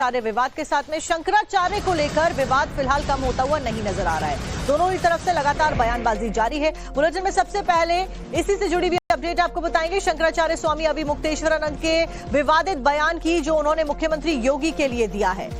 शंकराचार्य विवाद के साथ में शंकराचार्य को लेकर विवाद फिलहाल कम होता हुआ नहीं नजर आ रहा है। दोनों ही तरफ से लगातार बयानबाजी जारी है। बुलेटिन में सबसे पहले इसी से जुड़ी हुई अपडेट आपको बताएंगे। शंकराचार्य स्वामी अभी मुक्तेश्वरानंद के विवादित बयान की जो उन्होंने मुख्यमंत्री योगी के लिए दिया है।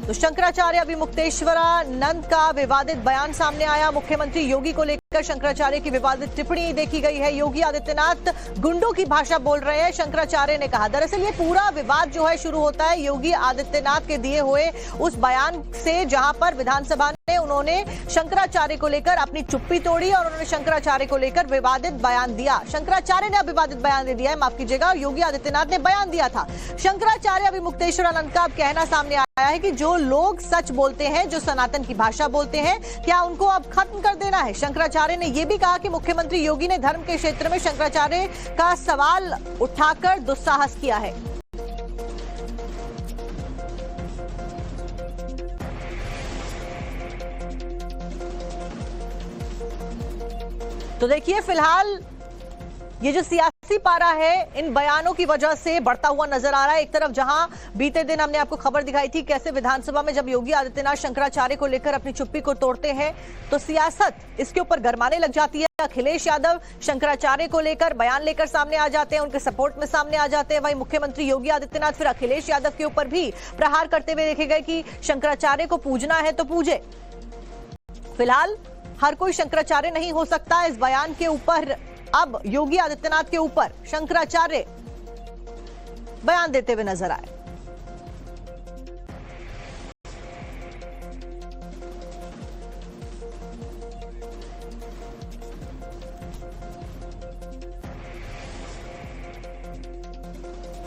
तो शंकराचार्य अभी मुक्तेश्वरानंद का विवादित बयान सामने आया। मुख्यमंत्री योगी को लेकर शंकराचार्य की विवादित टिप्पणी देखी गई है। योगी आदित्यनाथ गुंडों की भाषा बोल रहे हैं, शंकराचार्य ने कहा। दरअसल ये पूरा विवाद जो है शुरू होता है योगी आदित्यनाथ के दिए हुए उस बयान से, जहां पर विधानसभा ने उन्होंने शंकराचार्य को लेकर अपनी चुप्पी तोड़ी और उन्होंने शंकराचार्य को लेकर विवादित बयान दिया। शंकराचार्य ने विवादित बयान दे दिया है, माफ कीजिएगा, योगी आदित्यनाथ ने बयान दिया था। शंकराचार्य अभी मुक्तेश्वरानंद का अब कहना सामने आया है कि जो लोग सच बोलते हैं, जो सनातन की भाषा बोलते हैं, क्या उनको अब खत्म कर देना है। शंकराचार्य ने यह भी कहा कि मुख्यमंत्री योगी ने धर्म के क्षेत्र में शंकराचार्य का सवाल उठाकर दुस्साहस किया है। तो देखिए फिलहाल ये जो सियासी पारा है इन बयानों की वजह से बढ़ता हुआ नजर आ रहा है। एक तरफ जहां बीते दिन हमने आपको खबर दिखाई थी कैसे विधानसभा में जब योगी आदित्यनाथ शंकराचार्य को लेकर अपनी चुप्पी को तोड़ते हैं तो सियासत इसके ऊपर गरमाने लग जाती है। अखिलेश यादव शंकराचार्य को लेकर बयान लेकर सामने आ जाते हैं, उनके सपोर्ट में सामने आ जाते हैं। वहीं मुख्यमंत्री योगी आदित्यनाथ फिर अखिलेश यादव के ऊपर भी प्रहार करते हुए देखे गए कि शंकराचार्य को पूजना है तो पूजे। फिलहाल हर कोई शंकराचार्य नहीं हो सकता। इस बयान के ऊपर अब योगी आदित्यनाथ के ऊपर शंकराचार्य बयान देते हुए नजर आए।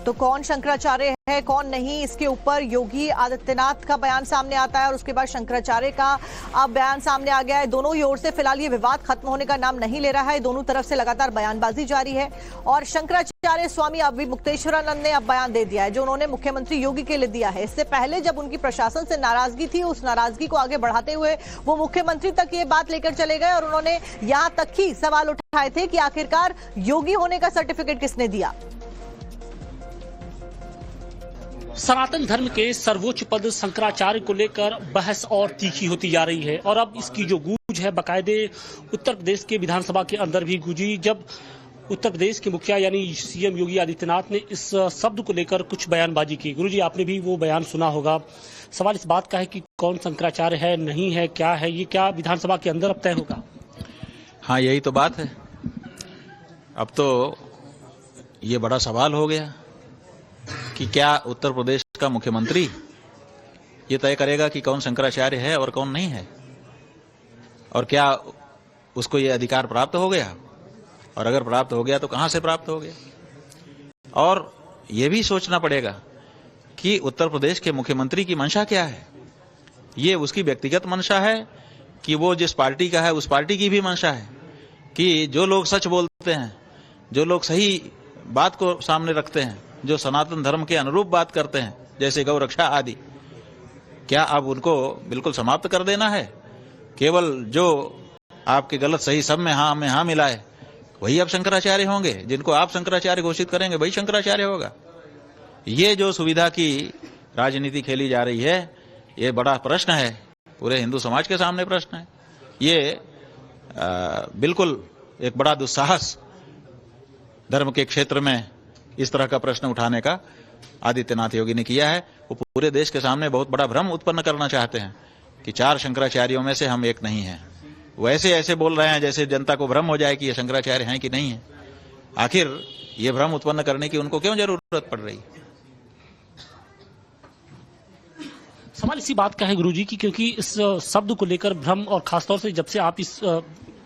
तो कौन शंकराचार्य है कौन नहीं, इसके ऊपर योगी आदित्यनाथ का बयान सामने आता है और उसके बाद शंकराचार्य का अब बयान सामने आ गया है। दोनों ही ओर से फिलहाल ये विवाद खत्म होने का नाम नहीं ले रहा है। दोनों तरफ से लगातार बयानबाजी जारी है और शंकराचार्य स्वामी अभी मुक्तेश्वरानंद ने अब बयान दे दिया है जो उन्होंने मुख्यमंत्री योगी के लिए दिया है। इससे पहले जब उनकी प्रशासन से नाराजगी थी, उस नाराजगी को आगे बढ़ाते हुए वो मुख्यमंत्री तक ये बात लेकर चले गए और उन्होंने यहां तक ही सवाल उठाए थे कि आखिरकार योगी होने का सर्टिफिकेट किसने दिया। सनातन धर्म के सर्वोच्च पद शंकराचार्य को लेकर बहस और तीखी होती जा रही है और अब इसकी जो गूंज है बाकायदे उत्तर प्रदेश के विधानसभा के अंदर भी गूंजी जब उत्तर प्रदेश के मुखिया यानी सीएम योगी आदित्यनाथ ने इस शब्द को लेकर कुछ बयानबाजी की। गुरुजी, आपने भी वो बयान सुना होगा। सवाल इस बात का है कि कौन शंकराचार्य है, नहीं है, क्या है, ये क्या विधानसभा के अंदर अब तय होगा? हाँ, यही तो बात है। अब तो ये बड़ा सवाल हो गया कि क्या उत्तर प्रदेश का मुख्यमंत्री ये तय करेगा कि कौन शंकराचार्य है और कौन नहीं है, और क्या उसको ये अधिकार प्राप्त हो गया, और अगर प्राप्त हो गया तो कहां से प्राप्त हो गया। और ये भी सोचना पड़ेगा कि उत्तर प्रदेश के मुख्यमंत्री की मंशा क्या है। ये उसकी व्यक्तिगत मंशा है कि वो जिस पार्टी का है उस पार्टी की भी मंशा है कि जो लोग सच बोलते हैं, जो लोग सही बात को सामने रखते हैं, जो सनातन धर्म के अनुरूप बात करते हैं जैसे गौ रक्षा आदि, क्या अब उनको बिल्कुल समाप्त कर देना है। केवल जो आपके गलत सही सब में हाँ मिलाए वही अब शंकराचार्य होंगे, जिनको आप शंकराचार्य घोषित करेंगे वही शंकराचार्य होगा। ये जो सुविधा की राजनीति खेली जा रही है ये बड़ा प्रश्न है, पूरे हिंदू समाज के सामने प्रश्न है। ये बिल्कुल एक बड़ा दुस्साहस धर्म के क्षेत्र में इस तरह का प्रश्न उठाने का आदित्यनाथ योगी ने किया है। वो पूरे देश के सामने बहुत बड़ा भ्रम उत्पन्न करना चाहते हैं कि 4 शंकराचार्यों में से हम एक नहीं हैं। वो ऐसे बोल रहे हैं जैसे जनता को भ्रम हो जाए कि ये शंकराचार्य हैं कि नहीं है। आखिर ये भ्रम उत्पन्न करने की उनको क्यों जरूरत पड़ रही? सवाल इसी बात का है गुरुजी की क्योंकि इस शब्द को लेकर भ्रम, और खासतौर से जब से आप इस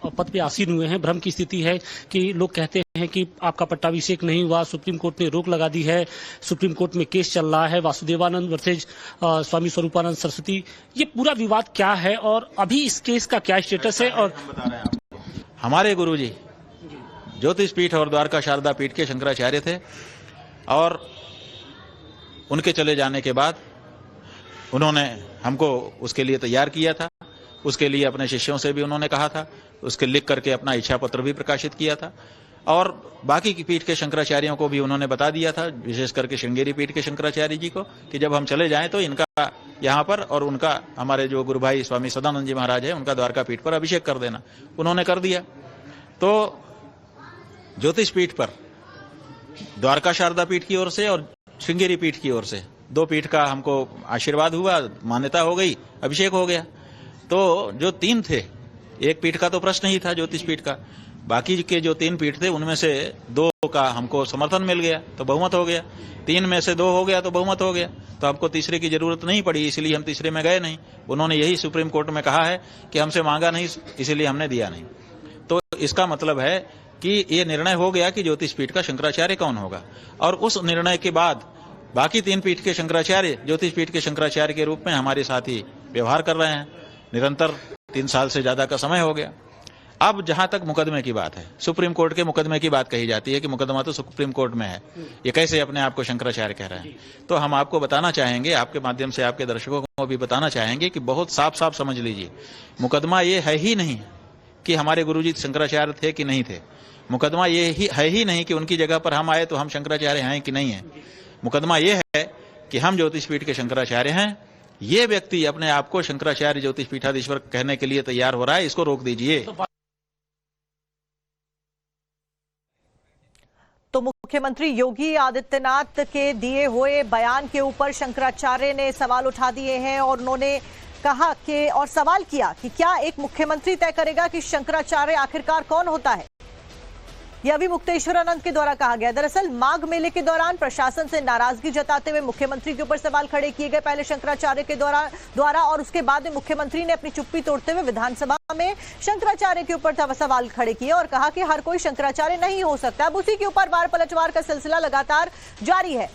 पद पे आसीन हुए हैं, भ्रम की स्थिति है कि लोग कहते हैं कि आपका पट्टाभिषेक नहीं हुआ, सुप्रीम कोर्ट ने रोक लगा दी है, सुप्रीम कोर्ट में केस चल रहा है, वासुदेवानंद वर्सेज स्वामी स्वरूपानंद सरस्वती। ये पूरा विवाद क्या है और अभी इस केस का क्या स्टेटस है? और हमारे गुरुजी ज्योतिष पीठ और द्वारका शारदा पीठ के शंकराचार्य थे और उनके चले जाने के बाद उन्होंने हमको उसके लिए तैयार किया था। उसके लिए अपने शिष्यों से भी उन्होंने कहा था, उसके लिख करके अपना इच्छा पत्र भी प्रकाशित किया था और बाकी की पीठ के शंकराचार्यों को भी उन्होंने बता दिया था, विशेष करके श्रृंगेरी पीठ के शंकराचार्य जी को, कि जब हम चले जाएं तो इनका यहाँ पर और उनका हमारे जो गुरु भाई स्वामी सदानंद जी महाराज है उनका द्वारका पीठ पर अभिषेक कर देना। उन्होंने कर दिया। तो ज्योतिष पीठ पर द्वारका शारदा पीठ की ओर से और श्रृंगेरी पीठ की ओर से 2 पीठ का हमको आशीर्वाद हुआ, मान्यता हो गई, अभिषेक हो गया। तो जो 3 थे, एक पीठ का तो प्रश्न ही था ज्योतिष पीठ का, बाकी के जो 3 पीठ थे उनमें से 2 का हमको समर्थन मिल गया तो बहुमत हो गया, 3 में से 2 हो गया तो बहुमत हो गया। तो हमको तीसरे की जरूरत नहीं पड़ी, इसलिए हम तीसरे में गए नहीं। उन्होंने यही सुप्रीम कोर्ट में कहा है कि हमसे मांगा नहीं, इसलिए हमने दिया नहीं। तो इसका मतलब है कि ये निर्णय हो गया कि ज्योतिष पीठ का शंकराचार्य कौन होगा। और उस निर्णय के बाद बाकी 3 पीठ के शंकराचार्य ज्योतिष पीठ के शंकराचार्य के रूप में हमारे साथ ही व्यवहार कर रहे हैं निरंतर। 3 साल से ज्यादा का समय हो गया। अब जहां तक मुकदमे की बात है, सुप्रीम कोर्ट के मुकदमे की बात कही जाती है कि मुकदमा तो सुप्रीम कोर्ट में है, ये कैसे अपने आप को शंकराचार्य कह रहे हैं। तो हम आपको बताना चाहेंगे, आपके माध्यम से आपके दर्शकों को भी बताना चाहेंगे कि बहुत साफ साफ समझ लीजिए, मुकदमा ये है ही नहीं कि हमारे गुरुजी शंकराचार्य थे कि नहीं थे। मुकदमा ये है ही नहीं कि उनकी जगह पर हम आए तो हम शंकराचार्य हैं कि नहीं है। मुकदमा ये है कि हम ज्योतिष पीठ के शंकराचार्य हैं। ये व्यक्ति अपने आप को शंकराचार्य ज्योतिष पीठाधीश्वर कहने के लिए तैयार हो रहा है, इसको रोक दीजिए। तो मुख्यमंत्री योगी आदित्यनाथ के दिए हुए बयान के ऊपर शंकराचार्य ने सवाल उठा दिए हैं और उन्होंने कहा कि और सवाल किया कि क्या एक मुख्यमंत्री तय करेगा कि शंकराचार्य आखिरकार कौन होता है। यह अभी मुक्तेश्वरानंद के द्वारा कहा गया। दरअसल माघ मेले के दौरान प्रशासन से नाराजगी जताते हुए मुख्यमंत्री के ऊपर सवाल खड़े किए गए, पहले शंकराचार्य के द्वारा और उसके बाद में मुख्यमंत्री ने अपनी चुप्पी तोड़ते हुए विधानसभा में शंकराचार्य के ऊपर सवाल खड़े किए और कहा कि हर कोई शंकराचार्य नहीं हो सकता। अब उसी के ऊपर वार पलटवार का सिलसिला लगातार जारी है।